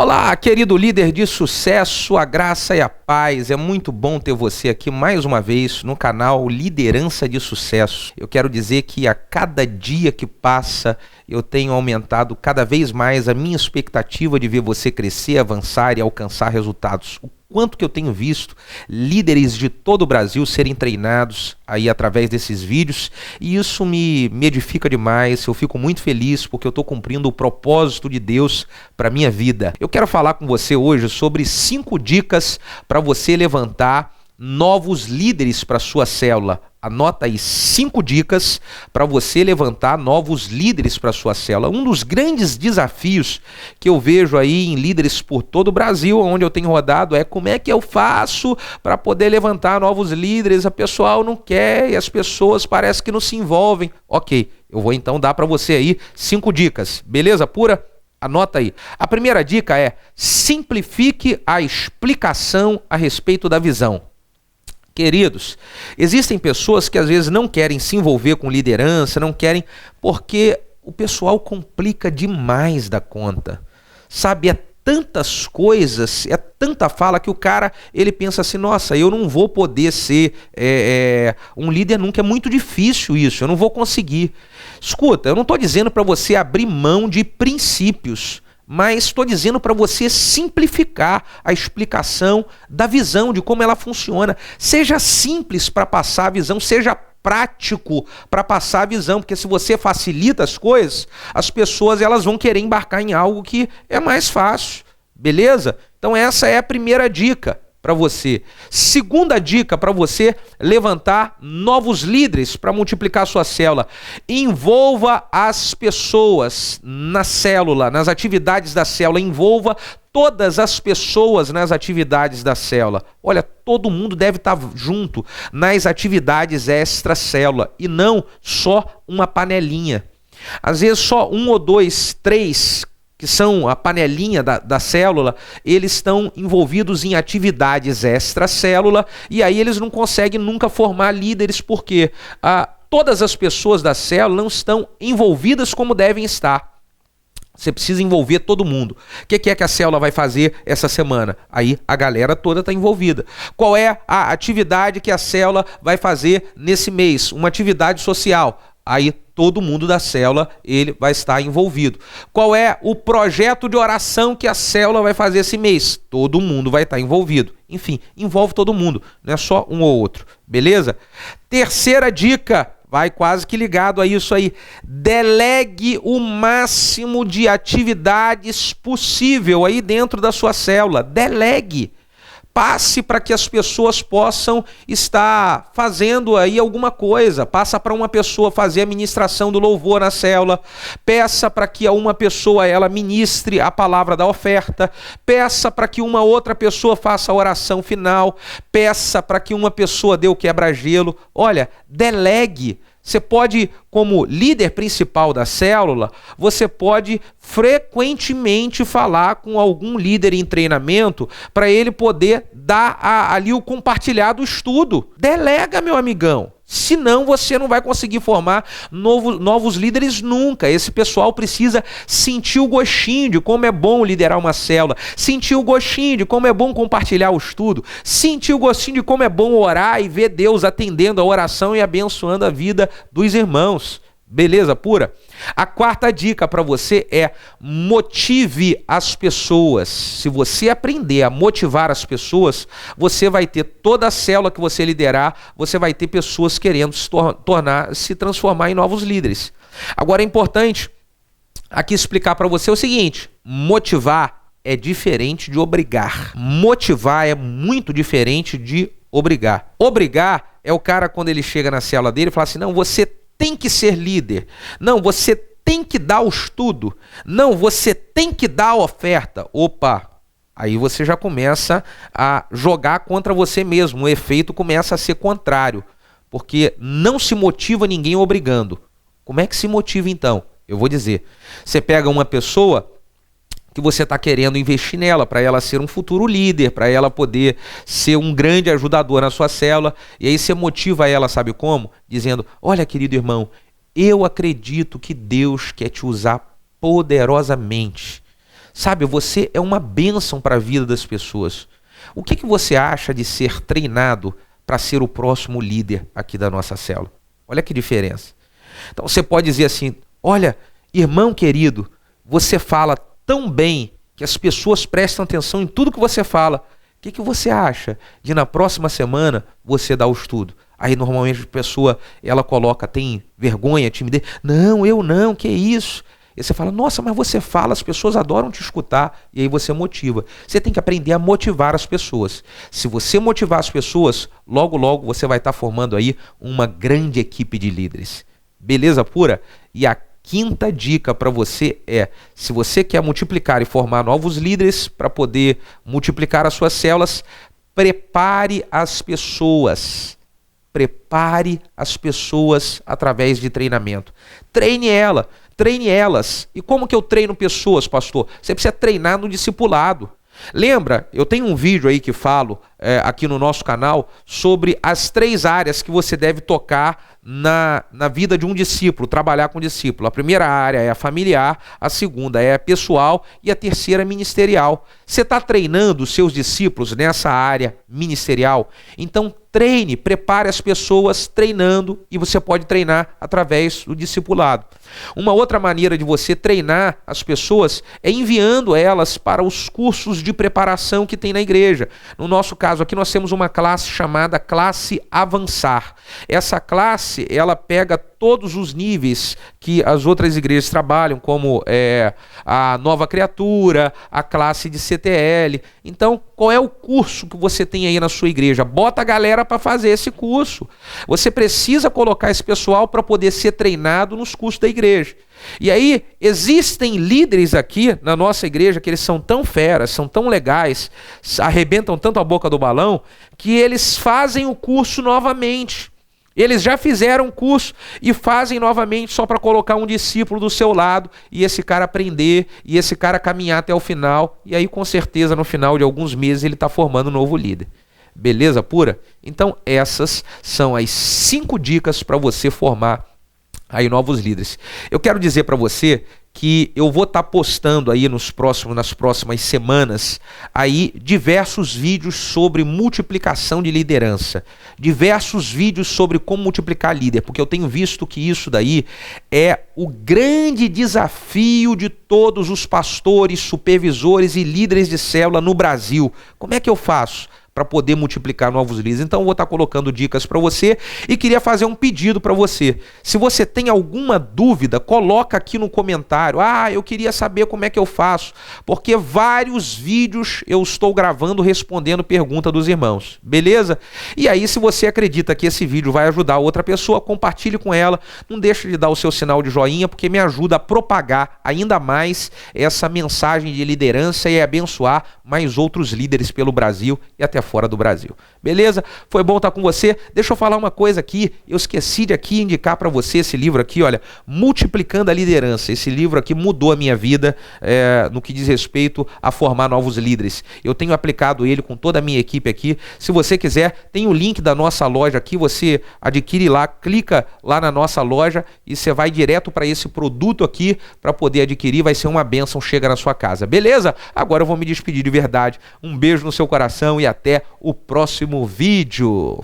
Olá, querido líder de sucesso, a graça e a paz. É muito bom ter você aqui mais uma vez no canal Liderança de Sucesso. Eu quero dizer que a cada dia que passa, eu tenho aumentado cada vez mais a minha expectativa de ver você crescer, avançar e alcançar resultados. O quanto que eu tenho visto líderes de todo o Brasil serem treinados aí através desses vídeos, e isso me edifica demais. Eu fico muito feliz porque eu estou cumprindo o propósito de Deus para minha vida. Eu quero falar com você hoje sobre 5 dicas para você levantar novos líderes para sua célula. Anota aí 5 dicas para você levantar novos líderes para sua célula. Um dos grandes desafios que eu vejo aí em líderes por todo o Brasil, onde eu tenho rodado, é como é que eu faço para poder levantar novos líderes. A pessoal não quer e as pessoas parecem que não se envolvem. Ok, eu vou então dar para você aí 5 dicas. Beleza pura? Anota aí. A primeira dica é: simplifique a explicação a respeito da visão. Queridos, existem pessoas que às vezes não querem se envolver com liderança, não querem, porque o pessoal complica demais da conta. Sabe, é tantas coisas, é tanta fala que o cara, ele pensa assim: nossa, eu não vou poder ser um líder nunca, é muito difícil isso, eu não vou conseguir. Escuta, eu não estou dizendo para você abrir mão de princípios, mas estou dizendo para você simplificar a explicação da visão, de como ela funciona. Seja simples para passar a visão, seja prático para passar a visão, porque se você facilita as coisas, as pessoas elas vão querer embarcar em algo que é mais fácil, beleza? Então essa é a primeira dica para você. Segunda dica para você levantar novos líderes para multiplicar sua célula: envolva as pessoas na célula, nas atividades da célula. Envolva todas as pessoas nas atividades da célula. Olha, todo mundo deve estar junto nas atividades extra-célula e não só uma panelinha. Às vezes só 1 ou 2, 3 que são a panelinha da célula, eles estão envolvidos em atividades extra-célula, e aí eles não conseguem nunca formar líderes, porque todas as pessoas da célula não estão envolvidas como devem estar. Você precisa envolver todo mundo. O que é que a célula vai fazer essa semana? Aí a galera toda está envolvida. Qual é a atividade que a célula vai fazer nesse mês? Uma atividade social. Aí todo mundo da célula ele vai estar envolvido. Qual é o projeto de oração que a célula vai fazer esse mês? Todo mundo vai estar envolvido. Enfim, envolve todo mundo, não é só um ou outro, beleza? Terceira dica, vai quase que ligado a isso aí: delegue o máximo de atividades possível aí dentro da sua célula. Delegue. Passe para que as pessoas possam estar fazendo aí alguma coisa. Passa para uma pessoa fazer a ministração do louvor na célula. Peça para que uma pessoa ela ministre a palavra da oferta. Peça para que uma outra pessoa faça a oração final. Peça para que uma pessoa dê o quebra-gelo. Olha, delegue. Você pode, como líder principal da célula, você pode frequentemente falar com algum líder em treinamento para ele poder dar ali o compartilhar do estudo. Delega, meu amigão. Senão você não vai conseguir formar novos líderes nunca. Esse pessoal precisa sentir o gostinho de como é bom liderar uma célula, sentir o gostinho de como é bom compartilhar o estudo, sentir o gostinho de como é bom orar e ver Deus atendendo a oração e abençoando a vida dos irmãos. Beleza pura? A quarta dica para você é: motive as pessoas. Se você aprender a motivar as pessoas, você vai ter toda a célula que você liderar, você vai ter pessoas querendo se transformar em novos líderes. Agora é importante aqui explicar para você o seguinte: motivar é diferente de obrigar. Motivar é muito diferente de obrigar. Obrigar é o cara, quando ele chega na célula dele, e fala assim: não, você tem que ser líder. Não, você tem que dar o estudo. Não, você tem que dar a oferta. Opa, aí você já começa a jogar contra você mesmo. O efeito começa a ser contrário, porque não se motiva ninguém obrigando. Como é que se motiva então? Eu vou dizer. Você pega uma pessoa que você está querendo investir nela, para ela ser um futuro líder, para ela poder ser um grande ajudador na sua célula, e aí você motiva ela, sabe como? Dizendo: olha, querido irmão, eu acredito que Deus quer te usar poderosamente. Sabe, você é uma bênção para a vida das pessoas. O que você acha de ser treinado para ser o próximo líder aqui da nossa célula? Olha que diferença. Então você pode dizer assim, olha, irmão querido, você fala tão bem que as pessoas prestam atenção em tudo que você fala. O que você acha de na próxima semana você dar o estudo? Aí normalmente a pessoa, ela coloca, tem vergonha, timidez. Não, eu não, que isso? E você fala, nossa, mas você fala, as pessoas adoram te escutar, e aí você motiva. Você tem que aprender a motivar as pessoas. Se você motivar as pessoas, logo, logo você vai estar formando aí uma grande equipe de líderes. Beleza pura? E a quinta dica para você é, se você quer multiplicar e formar novos líderes para poder multiplicar as suas células, prepare as pessoas. Prepare as pessoas através de treinamento. Treine elas. E como que eu treino pessoas, pastor? Você precisa treinar no discipulado. Lembra, eu tenho um vídeo aí que falo aqui no nosso canal sobre as 3 áreas que você deve tocar na vida de um discípulo, trabalhar com um discípulo. A primeira área é a familiar, a segunda é a pessoal e a terceira é ministerial. Você está treinando os seus discípulos nessa área ministerial? Então treine, prepare as pessoas treinando, e você pode treinar através do discipulado. Uma outra maneira de você treinar as pessoas é enviando elas para os cursos de preparação que tem na igreja. No nosso caso aqui nós temos uma classe chamada Classe Avançar. Essa classe, ela pega todos os níveis que as outras igrejas trabalham, como a Nova Criatura, a classe de CTL. Então, qual é o curso que você tem aí na sua igreja? Bota a galera para fazer esse curso. Você precisa colocar esse pessoal para poder ser treinado nos cursos da igreja. E aí, existem líderes aqui na nossa igreja que eles são tão feras, são tão legais, arrebentam tanto a boca do balão, que eles fazem o curso novamente. Eles já fizeram um curso e fazem novamente só para colocar um discípulo do seu lado e esse cara aprender e esse cara caminhar até o final. E aí, com certeza, no final de alguns meses, ele está formando um novo líder. Beleza pura? Então, essas são as 5 dicas para você formar aí novos líderes. Eu quero dizer para você que eu vou estar postando aí nas próximas semanas aí diversos vídeos sobre multiplicação de liderança, diversos vídeos sobre como multiplicar líder, porque eu tenho visto que isso daí é o grande desafio de todos os pastores, supervisores e líderes de célula no Brasil. Como é que eu faço para poder multiplicar novos líderes? Então eu vou estar colocando dicas para você e queria fazer um pedido para você. Se você tem alguma dúvida, coloca aqui no comentário. Ah, eu queria saber como é que eu faço, porque vários vídeos eu estou gravando respondendo pergunta dos irmãos, beleza? E aí, se você acredita que esse vídeo vai ajudar outra pessoa, compartilhe com ela, não deixe de dar o seu sinal de joinha, porque me ajuda a propagar ainda mais essa mensagem de liderança e abençoar mais outros líderes pelo Brasil e até fora do Brasil. Beleza? Foi bom estar com você. Deixa eu falar uma coisa aqui. Eu esqueci de aqui indicar para você esse livro aqui, olha, Multiplicando a Liderança. Esse livro aqui mudou a minha vida no que diz respeito a formar novos líderes. Eu tenho aplicado ele com toda a minha equipe aqui. Se você quiser, tem o link da nossa loja aqui, você adquire lá, clica lá na nossa loja e você vai direto para esse produto aqui para poder adquirir. Vai ser uma bênção, chega na sua casa. Beleza? Agora eu vou me despedir de verdade. Um beijo no seu coração e até o próximo vídeo.